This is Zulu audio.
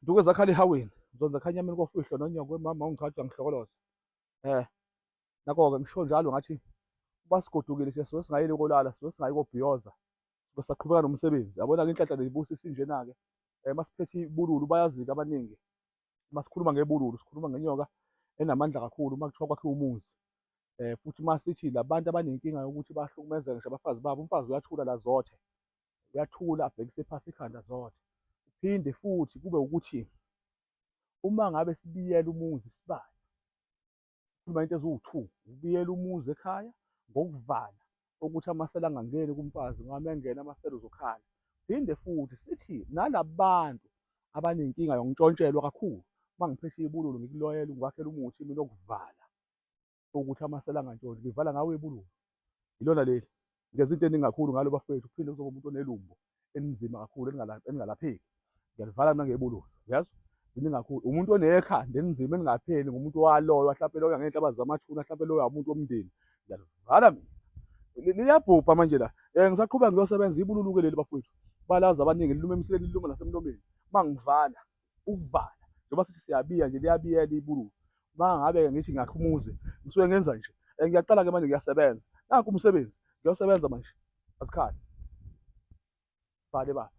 Duke zakhala ehaweni, ngizonza khanya enyameni kofihlwa nonyoko mama ungicatha ngihlokoloza. Nako-ke ngisho njalo ngathi basigodukile nje sisuke singayile kolala, sisuke singayi kobhiyoza, sisuke saqhubeka nomsebenzi. Yabona-ke inhlanhla le ibusisa injena-ke. Masiphethe ibululu bayazi-ke abaningi, masikhuluma ngebululu sikhuluma ngenyoka enamandla kakhulu uma kuthiwa kwakhiwa umuzi. Futhi masithi labantu abanenkinga yokuthi bahlukumezeke ngisho abafazi babo, umfazi uyathula la azothe, uyathula abhekise phasi ikhanda azothe. Phinde futhi kube ukuthi uma ngabe sibiyela umuzi sibaya, sikhuluma into eziwu-2, ukubiyela umuzi ekhaya ngokuvala ukuthi amasela angangeni kumfazi ngoba mengena amasela uzokhala. Phinde futhi sithi nalabantu abanenkinga yokuntshontshelwa kakhulu, uma ngiphethe ibululu ngikuloyela ngikwakhela umuthi mina wokuvala ukuthi amasela angantshontshi, ngivala ngawo ibululu. Ilona leli, ngenza into eningi kakhulu ngalo bafowethu, kuphinde kuzoba umuntu onelumbu elinzima kakhulu elingalapheki. Ngiyalivala mina ngebululu, uyezwa? Ziningi kakhulu. Umuntu onekhanda elinzima elingapheli, ngumuntu owaloywa, hlampe loywa ngey'nhlabathi zamathuna, hlampe loywa umuntu womndeni. Ngiyalivala mina. Liyabhubha manje la. Ngisaqhubeka ngiyosebenza ibululu-ke leli bafowethu. Balazi abaningi liluma emsileni liluma nasemlomeni. Uma ngivala, ukuvala, njengoba sithi siyabiya nje liyabiyela ibululu. Uma ngabe ngithi ngiyakha umuzi, ngisuke ngenza nje. Ngiyaqala-ke manje ngiyasebenza. Nanku umsebenzi, ngiyosebenza manje. Asikhali. Vale baba.